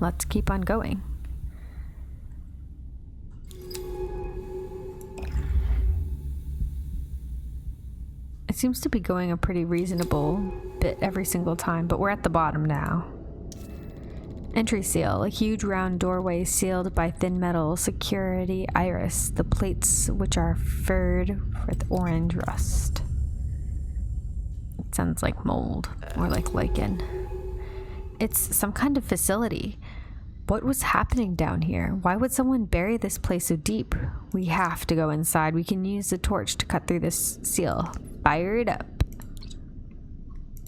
let's keep on going. It seems to be going a pretty reasonable bit every single time, but we're at the bottom now. Entry seal, a huge round doorway sealed by thin metal security iris, the plates which are furred with orange rust. It sounds like mold, or like lichen. It's some kind of facility. What was happening down here? Why would someone bury this place so deep? We have to go inside. We can use the torch to cut through this seal. Fire it up.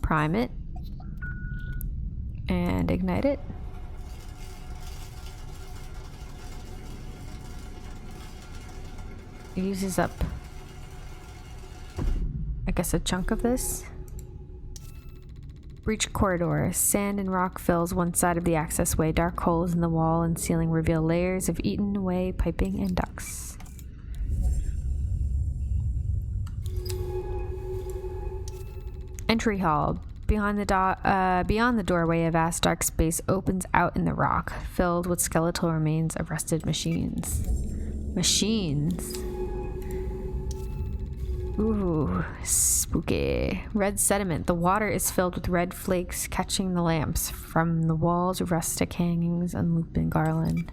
Prime it. And ignite it. It uses up, I guess, a chunk of this. Breach corridor. Sand and rock fills one side of the access way. Dark holes in the wall and ceiling reveal layers of eaten away piping and ducts. Entry hall. Beyond the doorway, a vast dark space opens out in the rock, filled with skeletal remains of rusted machines. Machines. Ooh, spooky. Red sediment. The water is filled with red flakes catching the lamps from the walls, rustic hangings, and looping garland.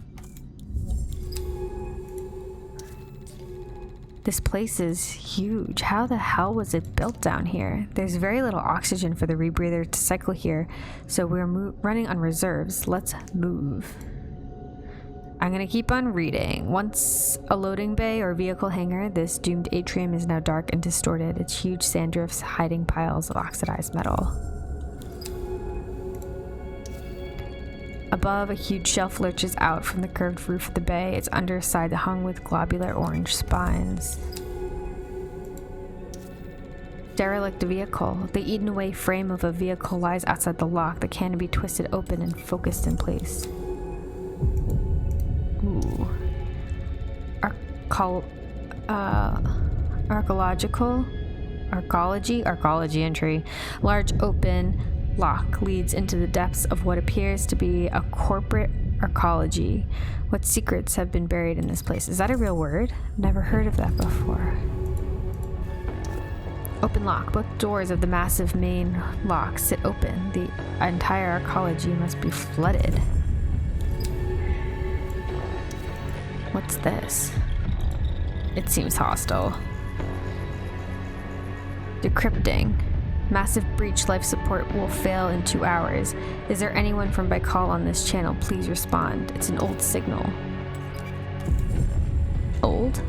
This place is huge. How the hell was it built down here? There's very little oxygen for the rebreather to cycle here, so we're running on reserves. Let's move. I'm gonna keep on reading. Once a loading bay or vehicle hangar, this doomed atrium is now dark and distorted, its huge sand drifts hiding piles of oxidized metal. Above, a huge shelf lurches out from the curved roof of the bay, its underside hung with globular orange spines. Derelict vehicle. The eaten away frame of a vehicle lies outside the lock, the canopy twisted open and focused in place. Ooh. Arcology entry. Large open lock leads into the depths of what appears to be a corporate arcology. What secrets have been buried in this place? Is that a real word? Never heard of that before. Open lock. Both doors of the massive main lock sit open. The entire arcology must be flooded. What's this? It seems hostile. Decrypting. Massive breach. Life support will fail in 2 hours. Is there anyone from Baikal on this channel? Please respond. It's an old signal. Old?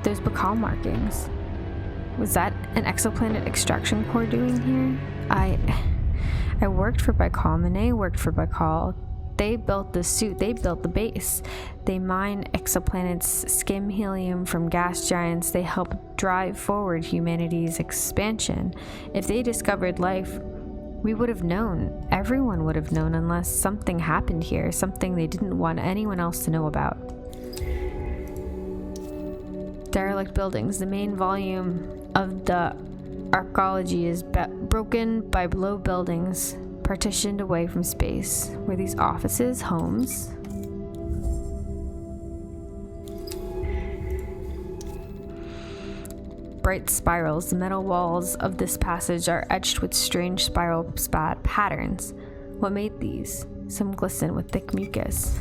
There's Baikal markings. Was that an exoplanet extraction core doing here? I worked for Baikal. Minae worked for Baikal. They built the suit, they built the base. They mine exoplanets, skim helium from gas giants. They help drive forward humanity's expansion. If they discovered life, we would have known. Everyone would have known, unless something happened here, something they didn't want anyone else to know about. Derelict buildings. The main volume of the arcology is broken by low buildings, partitioned away from space. Were these offices, homes? Bright spirals. The metal walls of this passage are etched with strange spiral patterns. What made these? Some glisten with thick mucus.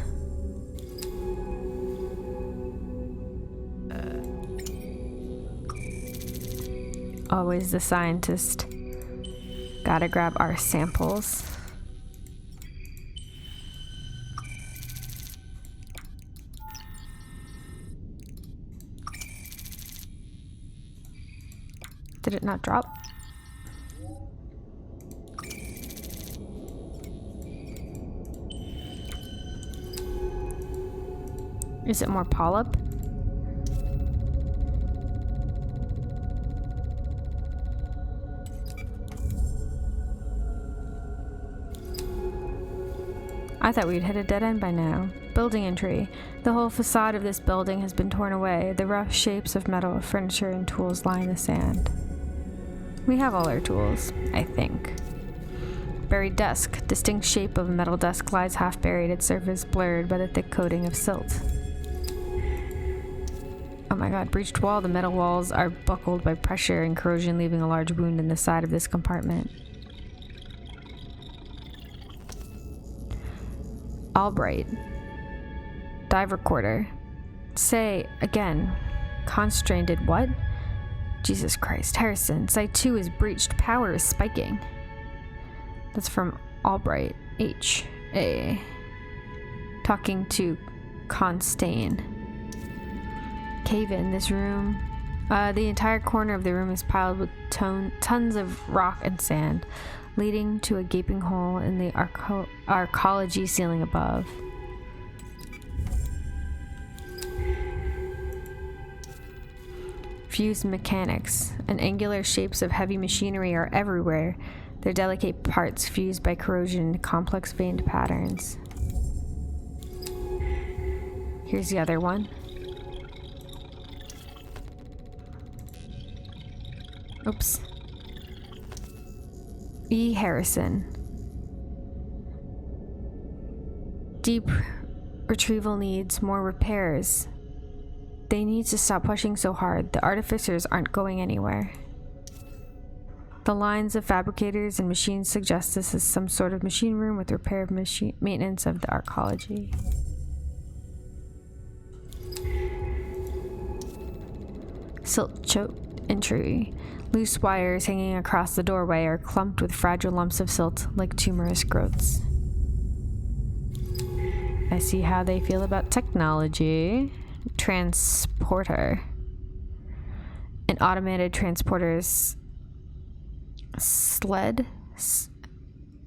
Always the scientist. Gotta grab our samples. Did it not drop? Is it more polyp? I thought we'd hit a dead end by now. Building entry. The whole facade of this building has been torn away. The rough shapes of metal, furniture, and tools line the sand. We have all our tools, I think. buried desk. Distinct shape of a metal desk lies half buried, its surface blurred by the thick coating of silt. Oh my god, breached wall. The metal walls are buckled by pressure and corrosion, leaving a large wound in the side of this compartment. Albright. Dive recorder. Say again. Constrained what? Jesus Christ. Harrison. Site 2 is breached. Power is spiking. That's from Albright. H.A. Talking to Constain. Cave in this room. The entire corner of the room is piled with tons of rock and sand, leading to a gaping hole in the arcology ceiling above. Fused mechanics and angular shapes of heavy machinery are everywhere, their delicate parts fused by corrosion into complex veined patterns. Here's the other one. Oops. E. Harrison. Deep retrieval needs more repairs. They need to stop pushing so hard. The artificers aren't going anywhere. The lines of fabricators and machines suggest this is some sort of machine room with repair of maintenance of the arcology. Silt choke entry. Loose wires hanging across the doorway are clumped with fragile lumps of silt like tumorous growths. I see how they feel about technology. Transporter. An automated transporter's sled.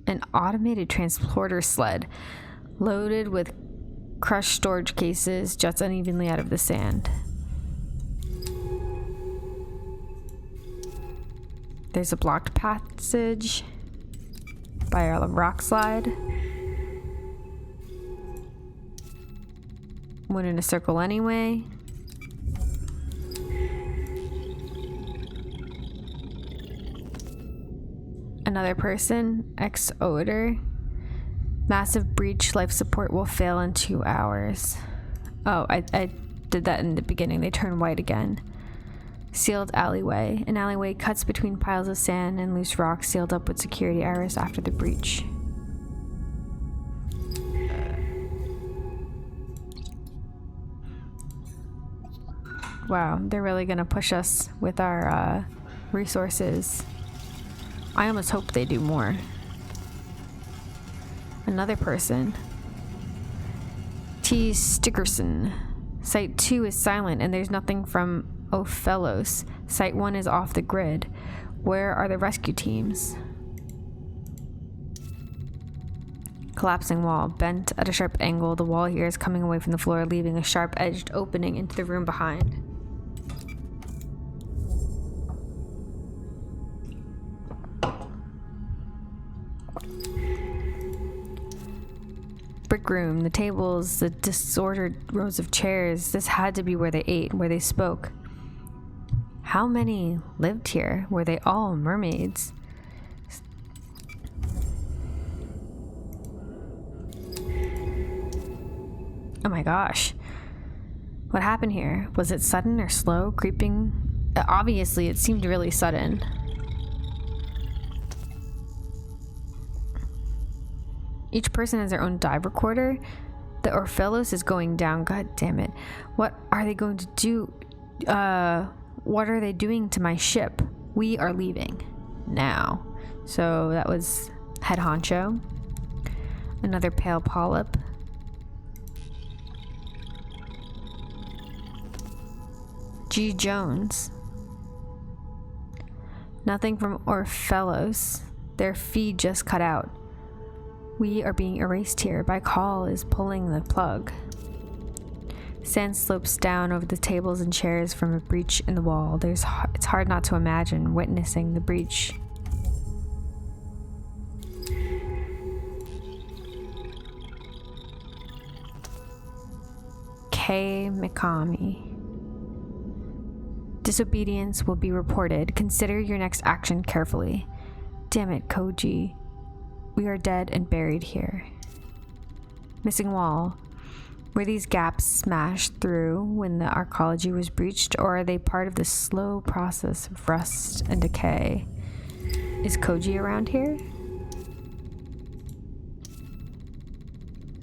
An automated transporter sled loaded with crushed storage cases juts unevenly out of the sand. There's a blocked passage by a rock slide. Went in a circle anyway. Another person, ex-odor. Massive breach, life support will fail in 2 hours. Oh, I did that in the beginning. They turn white again. Sealed alleyway. An alleyway cuts between piles of sand and loose rock sealed up with security hours after the breach. Wow, they're really gonna push us with our resources. I almost hope they do more. Another person. T. Stickerson. Site 2 is silent and there's nothing from Ophelos. Site 1 is off the grid. Where are the rescue teams? Collapsing wall. Bent at a sharp angle, the wall here is coming away from the floor, leaving a sharp-edged opening into the room behind. Brick room, the tables, the disordered rows of chairs. This had to be where they ate, where they spoke. How many lived here? Were they all mermaids? Oh my gosh. What happened here? Was it sudden or slow? Creeping? Obviously, it seemed really sudden. Each person has their own dive recorder. The Ophelos is going down. God damn it. What are they going to do? What are they doing to my ship? We are leaving now. So that was head honcho. Another pale polyp. G. Jones. Nothing from Ophelos. Their feed just cut out. We are being erased here. Baikal is pulling the plug. Sand slopes down over the tables and chairs from a breach in the wall. It's hard not to imagine witnessing the breach. K. Mikami. Disobedience will be reported. Consider your next action carefully. Damn it, Koji. We are dead and buried here. Missing wall. Were these gaps smashed through when the arcology was breached, or are they part of the slow process of rust and decay? Is Koji around here?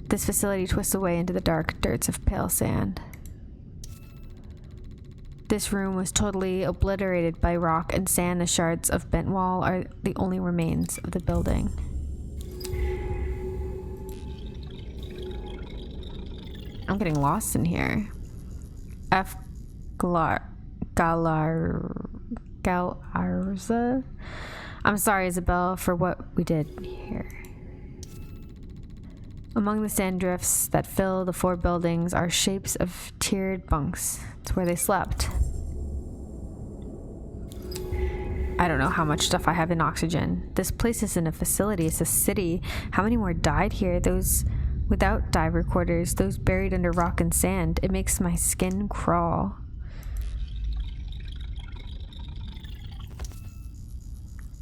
This facility twists away into the dark dirts of pale sand. This room was totally obliterated by rock and sand. The shards of bent wall are the only remains of the building. I'm getting lost in here. Galarza? I'm sorry, Isabel, for what we did here. Among the sand drifts that fill the 4 buildings are shapes of tiered bunks. It's where they slept. I don't know how much stuff I have in oxygen. This place isn't a facility, it's a city. How many more died here? Those without dive recorders, those buried under rock and sand. It makes my skin crawl.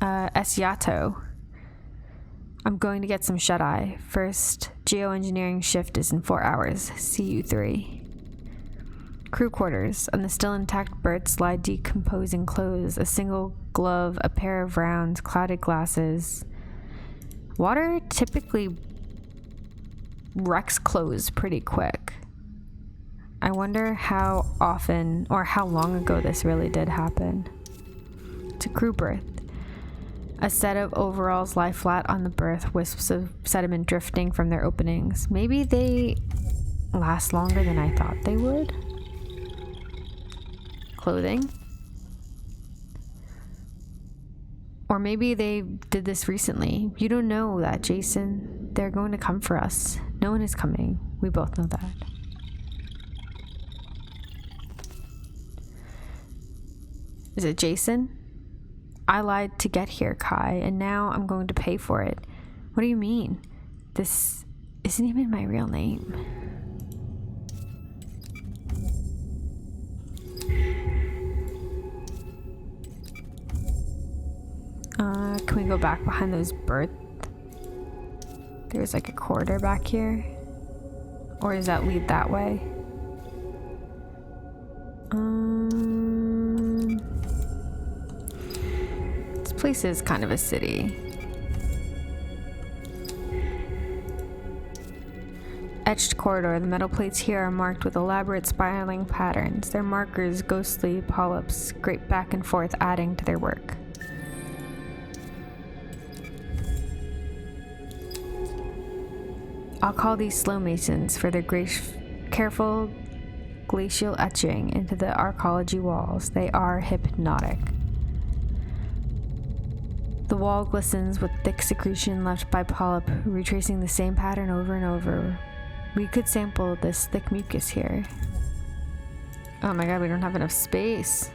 Esiato. I'm going to get some shut-eye. First, geoengineering shift is in 4 hours. See you 3. Crew quarters. On the still intact berths lie decomposing clothes. A single glove, a pair of rounds, clouded glasses. Water typically wrecks clothes pretty quick. I wonder how often or how long ago this really did happen. It's a crew berth. A set of overalls lie flat on the berth, wisps of sediment drifting from their openings. Maybe they last longer than I thought they would. Clothing. Or maybe they did this recently. You don't know that, Jason. They're going to come for us. No one is coming. We both know that. Is it Jason? I lied to get here, Kai, and now I'm going to pay for it. What do you mean? This isn't even my real name. Can we go back behind those berths? There's like a corridor back here. Or does that lead that way? This place is kind of a city. Etched corridor. The metal plates here are marked with elaborate spiraling patterns. Their markers, ghostly polyps, scrape back and forth, adding to their work. I'll call these slow masons for their careful glacial etching into the arcology walls. They are hypnotic. The wall glistens with thick secretion left by polyp, retracing the same pattern over and over. We could sample this thick mucus here. Oh my god, we don't have enough space.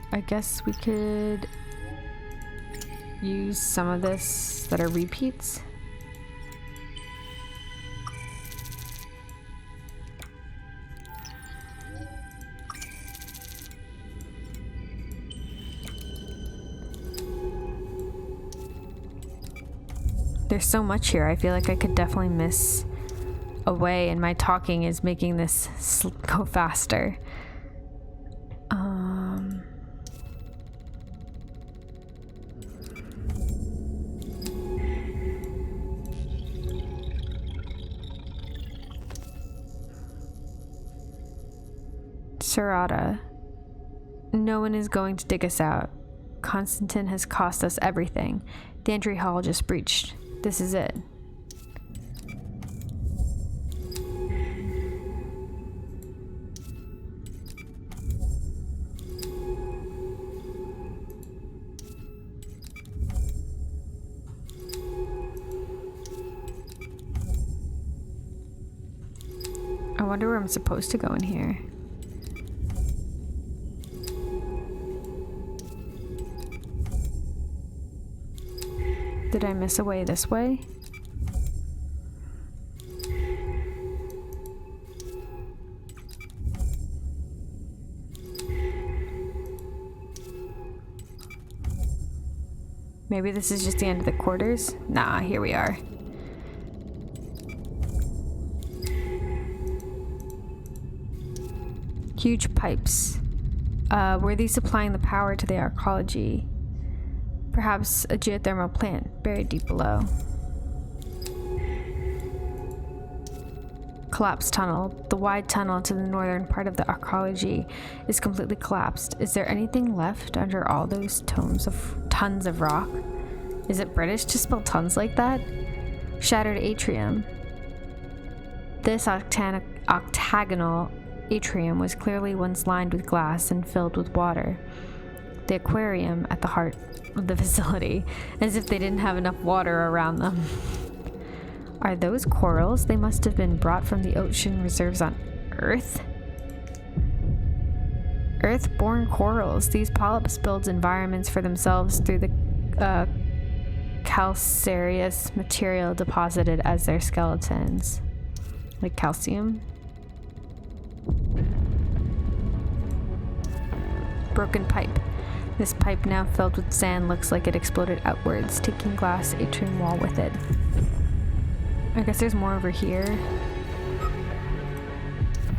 I guess we could use some of this that are repeats. There's so much here. I feel like I could definitely miss a way, and my talking is making this go faster. Serrata. No one is going to dig us out. Constantine has cost us everything. The entry hall just breached. This is it. I wonder where I'm supposed to go in here. Did I miss a way this way? Maybe this is just the end of the quarters? Nah, here we are. Huge pipes. Were these supplying the power to the arcology? Perhaps a geothermal plant buried deep below. Collapsed tunnel. The wide tunnel to the northern part of the arcology is completely collapsed. Is there anything left under all those tons of rock? Is it British to spell tons like that? Shattered atrium. This octagonal atrium was clearly once lined with glass and filled with water. The aquarium at the heart of the facility, as if they didn't have enough water around them. Are those corals? They must have been brought from the ocean reserves on Earth? Earth-born corals. These polyps build environments for themselves through the calcareous material deposited as their skeletons. Like calcium? Broken pipe. This pipe, now filled with sand, looks like it exploded outwards, taking glass atrium wall with it. I guess there's more over here.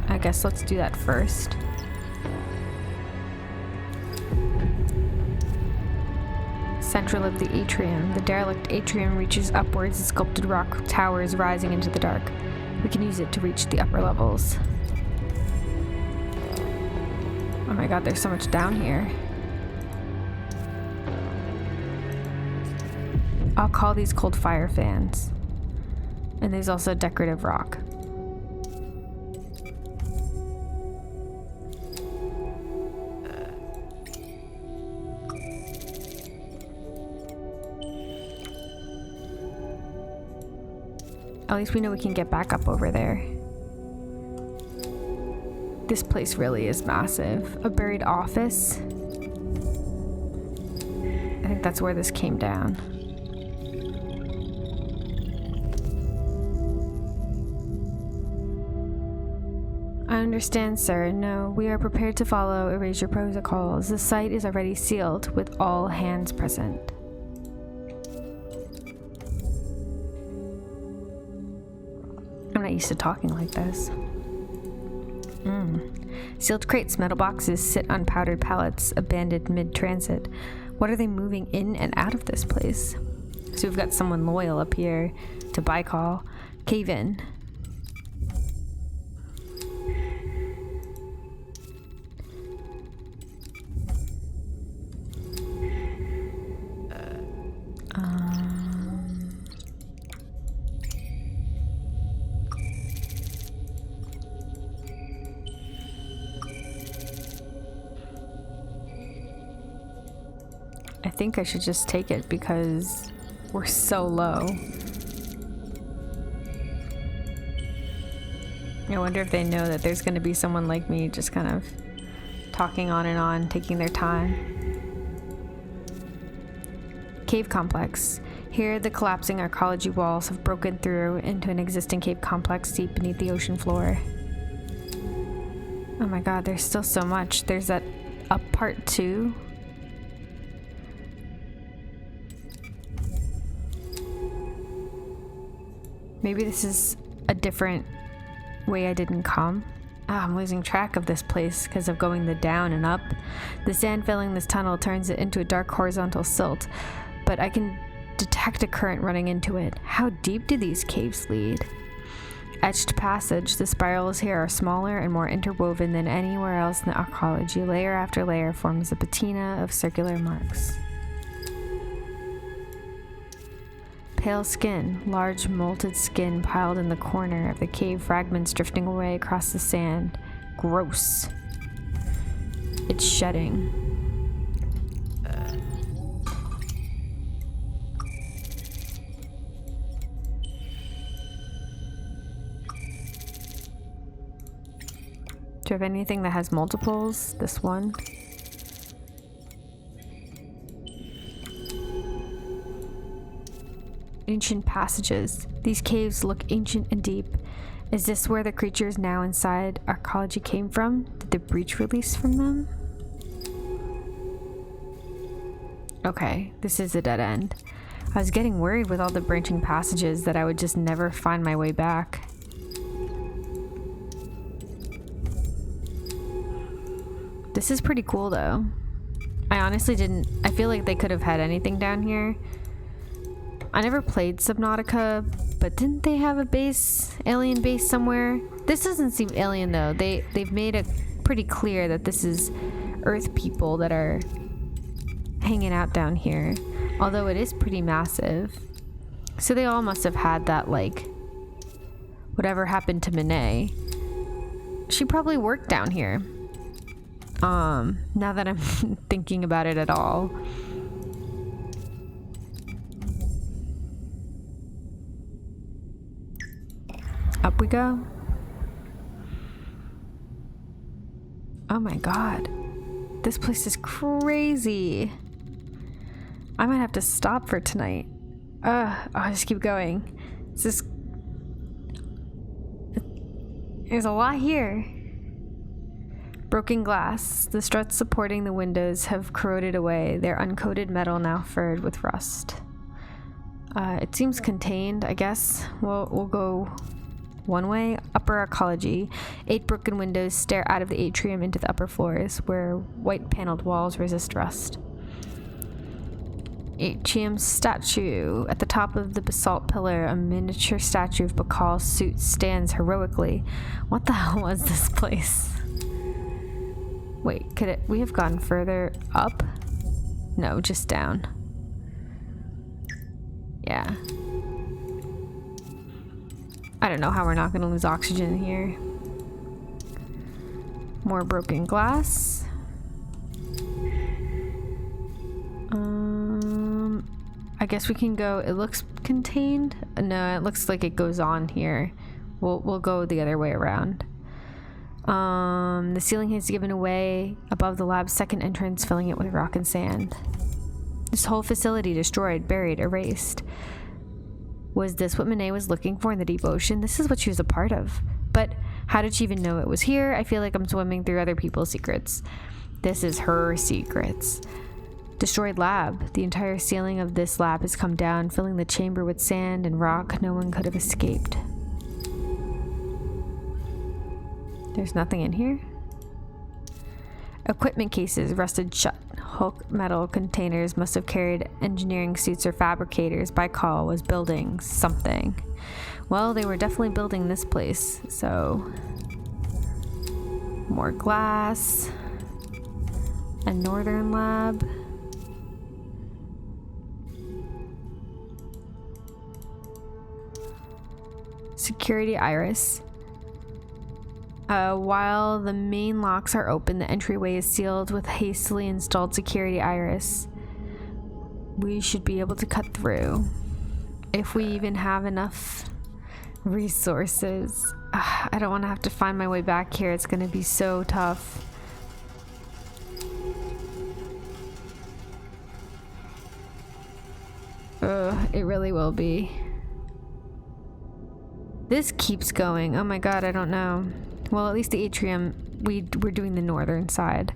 I guess let's do that first. Central of the atrium. The derelict atrium reaches upwards, sculpted rock towers rising into the dark. We can use it to reach the upper levels. Oh my god, there's so much down here. I'll call these cold fire fans. And there's also decorative rock. At least we know we can get back up over there. This place really is massive. A buried office. I think that's where this came down. I understand, sir. No, we are prepared to follow erasure protocols. The site is already sealed with all hands present. I'm not used to talking like this. Sealed crates, metal boxes sit on powdered pallets, abandoned mid-transit. What are they moving in and out of this place? So we've got someone loyal up here to Baikal. Cave in. I think I should just take it because we're so low. I wonder if they know that there's going to be someone like me just kind of talking on and on, taking their time. Cave complex. Here, the collapsing arcology walls have broken through into an existing cave complex deep beneath the ocean floor. Oh my god, there's still so much. There's that up part too. Maybe this is a different way I didn't come. I'm losing track of this place because of going the down and up. The sand filling this tunnel turns it into a dark horizontal silt, but I can detect a current running into it. How deep do these caves lead? Etched passage. The spirals here are smaller and more interwoven than anywhere else in the arcology. Layer after layer forms a patina of circular marks. Pale skin, large molted skin piled in the corner of the cave, fragments drifting away across the sand. Gross. It's shedding. Do you have anything that has multiples? This one? Ancient passages. These caves look ancient and deep. Is this where the creatures now inside arcology came from? Did the breach release from them? Okay, this is a dead end. I was getting worried with all the branching passages that I would just never find my way back. This is pretty cool though. I honestly I feel like they could have had anything down here. I never played Subnautica, but didn't they have a base, alien base somewhere? This doesn't seem alien though. They've made it pretty clear that this is Earth people that are hanging out down here, although it is pretty massive. So they all must have had that, like, whatever happened to Minae. She probably worked down here. Now that I'm thinking about it at all. Up we go. Oh my god. This place is crazy. I might have to stop for tonight. I'll just keep going. There's a lot here. Broken glass. The struts supporting the windows have corroded away, their uncoated metal now furred with rust. It seems contained, I guess. We'll go one way. Upper arcology. 8 broken windows stare out of the atrium into the upper floors, where white paneled walls resist rust. Atrium statue. At the top of the basalt pillar, a miniature statue of Bakal's suit stands heroically. What the hell was this place? Wait, we have gone further up? No, just down. Yeah. I don't know how we're not going to lose oxygen here. More broken glass. I guess we can go. It looks contained. No, it looks like it goes on here. We'll go the other way around. The ceiling has given away above the lab's second entrance, filling it with rock and sand. This whole facility destroyed, buried, erased. Was this what Minae was looking for in the deep ocean? This is what she was a part of. But how did she even know it was here? I feel like I'm swimming through other people's secrets. This is her secrets. Destroyed lab. The entire ceiling of this lab has come down, filling the chamber with sand and rock. No one could have escaped. There's nothing in here. Equipment cases rusted shut. Hulk metal containers must have carried engineering suits or fabricators. Baikal was building something. Well, they were definitely building this place, so... More glass. A northern lab. Security iris. While the main locks are open, the entryway is sealed with hastily installed security iris. We should be able to cut through. If we even have enough resources. I don't want to have to find my way back here. It's going to be so tough. It really will be. This keeps going. Oh my god, I don't know. Well, at least the atrium, we're doing the northern side.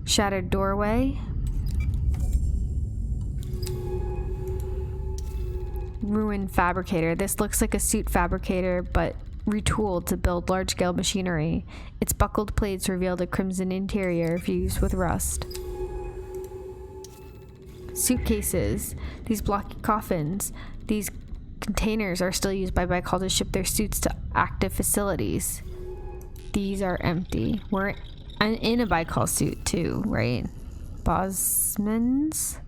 Shattered doorway. Ruined fabricator. This looks like a suit fabricator, but retooled to build large-scale machinery. Its buckled plates revealed a crimson interior fused with rust. Suitcases. These blocky coffins. These containers are still used by Baikal to ship their suits to active facilities. These are empty. We're in a Baikal suit too, right? Bosmans?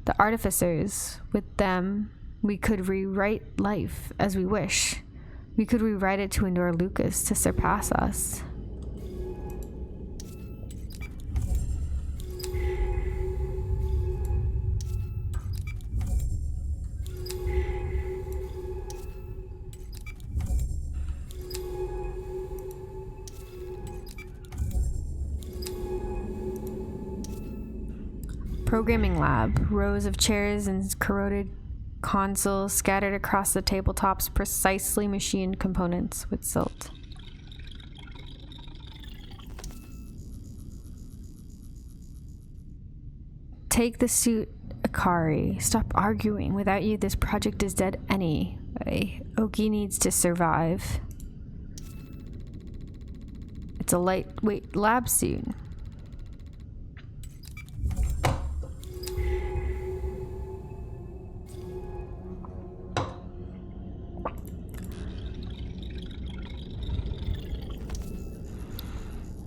The artificers. With them, we could rewrite life as we wish. We could rewrite it to endure Lucas to surpass us. Programming lab. Rows of chairs and corroded consoles scattered across the tabletops, precisely machined components with silt. Take the suit, Akari. Stop arguing. Without you, this project is dead anyway. Oki needs to survive. It's a lightweight lab suit.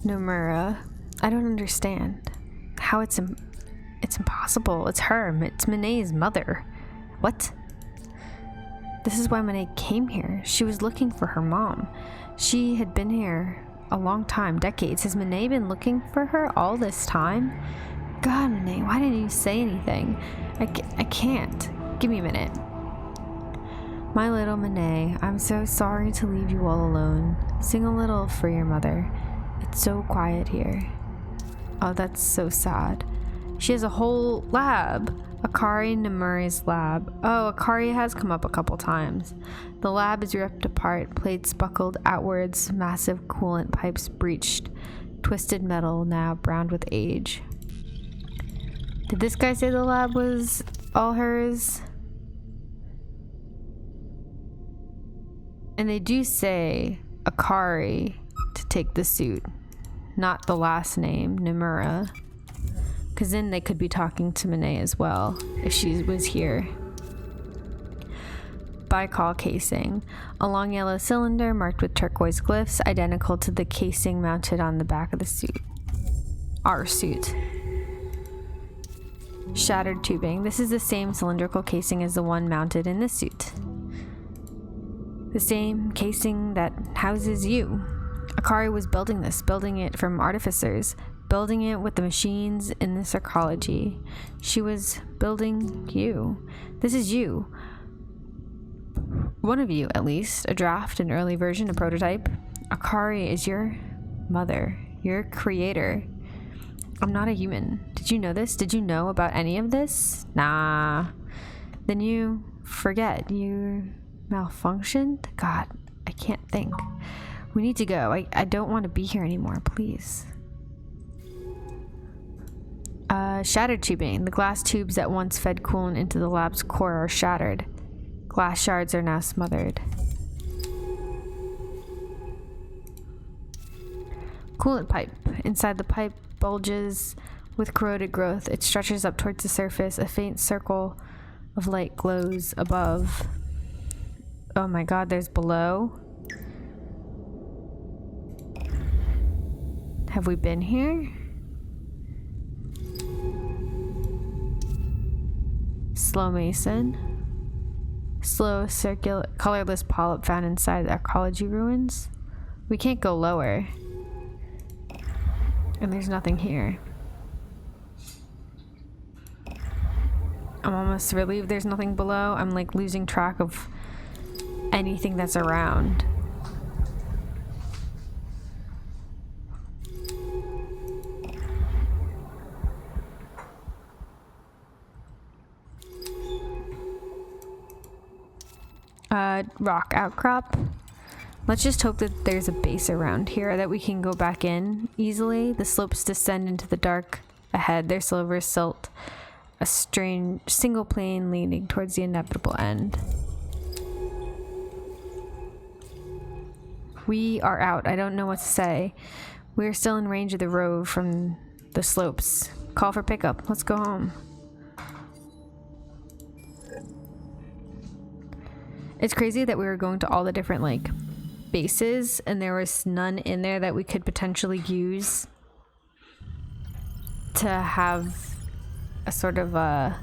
Nomura, I don't understand how it's impossible. It's her. It's Minae's mother. What? This is why Minae came here. She was looking for her mom. She had been here a long time, decades. Has Minae been looking for her all this time? God, Minae, why didn't you say anything? I can't. Give me a minute. My little Minae, I'm so sorry to leave you all alone. Sing a little for your mother. It's so quiet here. Oh, that's so sad. She has a whole lab. Akari Nomura's lab. Oh, Akari has come up a couple times. The lab is ripped apart, plates buckled outwards, massive coolant pipes breached, twisted metal now browned with age. Did this guy say the lab was all hers? And they do say Akari to take the suit, not the last name, Nomura. Because then they could be talking to Minae as well, if she was here. Bicol casing. A long yellow cylinder marked with turquoise glyphs, identical to the casing mounted on the back of the suit. Our suit. Shattered tubing. This is the same cylindrical casing as the one mounted in this suit. The same casing that houses you. Akari was building it from artificers, building it with the machines in this arcology. She was building you. This is you. One of you, at least. A draft, an early version, a prototype. Akari is your mother, your creator. I'm not a human. Did you know this? Did you know about any of this? Nah. Then you forget. You malfunctioned? God, I can't think. We need to go. I don't want to be here anymore, please. Shattered tubing. The glass tubes that once fed coolant into the lab's core are shattered. Glass shards are now smothered. Coolant pipe. Inside the pipe bulges with corroded growth. It stretches up towards the surface. A faint circle of light glows above. Oh my god, there's below. Have we been here? Slow mason. Slow circular colorless polyp found inside the arcology ruins. We can't go lower. And there's nothing here. I'm almost relieved there's nothing below. I'm like losing track of anything that's around. Rock outcrop. Let's just hope that there's a base around here that we can go back in easily. The slopes descend into the dark ahead, their silver silt, a strange single plane leading towards the inevitable end. We are out. I don't know what to say. We are still in range of the rove from the slopes. Call for pickup. Let's go home. It's crazy that we were going to all the different like bases and there was none in there that we could potentially use to have a sort of a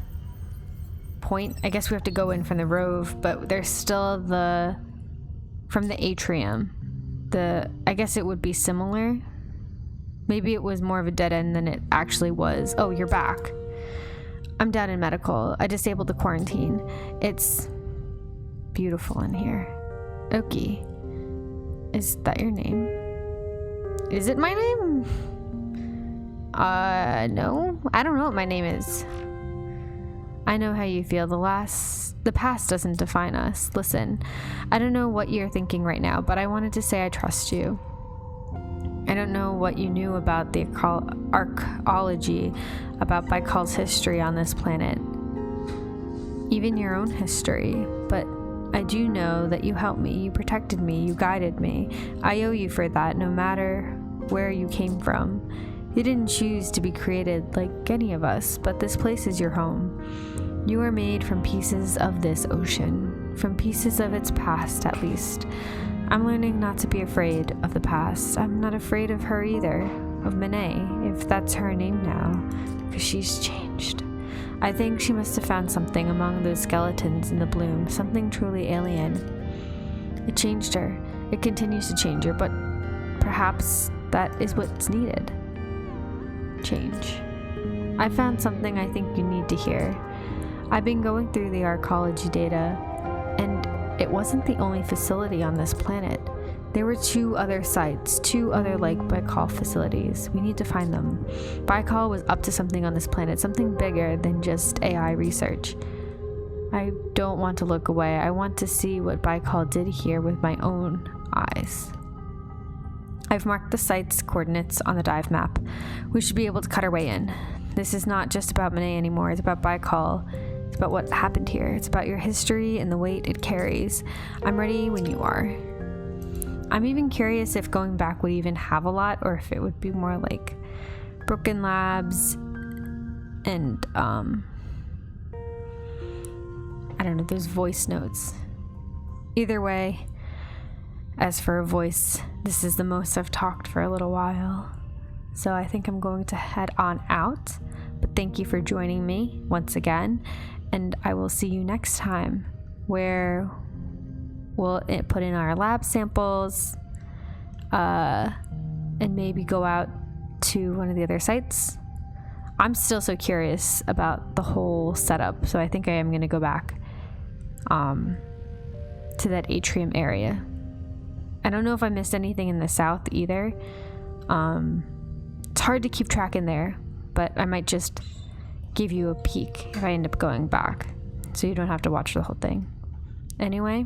point. I guess we have to go in from the rove, but there's still from the atrium. I guess it would be similar. Maybe it was more of a dead end than it actually was. Oh, you're back. I'm down in medical. I disabled the quarantine. It's beautiful in here. Oki. Is that your name? Is it my name? No. I don't know what my name is. I know how you feel. The past doesn't define us. Listen, I don't know what you're thinking right now, but I wanted to say I trust you. I don't know what you knew about the arcology, about Baikal's history on this planet, even your own history, but I do know that you helped me, you protected me, you guided me. I owe you for that, no matter where you came from. You didn't choose to be created like any of us, but this place is your home. You are made from pieces of this ocean, from pieces of its past at least. I'm learning not to be afraid of the past. I'm not afraid of her either, of Minae, if that's her name now, because she's changed. I think she must have found something among those skeletons in the bloom, something truly alien. It changed her. It continues to change her, but perhaps that is what's needed. Change. I found something I think you need to hear. I've been going through the arcology data, and it wasn't the only facility on this planet. There were 2 other sites, 2 other like Baikal facilities. We need to find them. Baikal was up to something on this planet, something bigger than just AI research. I don't want to look away. I want to see what Baikal did here with my own eyes. I've marked the site's coordinates on the dive map. We should be able to cut our way in. This is not just about Minae anymore. It's about Baikal. It's about what happened here. It's about your history and the weight it carries. I'm ready when you are. I'm even curious if going back would even have a lot, or if it would be more like broken labs and, I don't know, those voice notes. Either way, as for a voice, this is the most I've talked for a little while. So I think I'm going to head on out, but thank you for joining me once again, and I will see you next time, where we'll put in our lab samples, and maybe go out to one of the other sites. I'm still so curious about the whole setup, so I think I am going to go back to that atrium area. I don't know if I missed anything in the south either. It's hard to keep track in there, but I might just give you a peek if I end up going back, so you don't have to watch the whole thing. Anyway,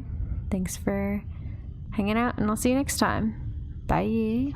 thanks for hanging out, and I'll see you next time. Bye.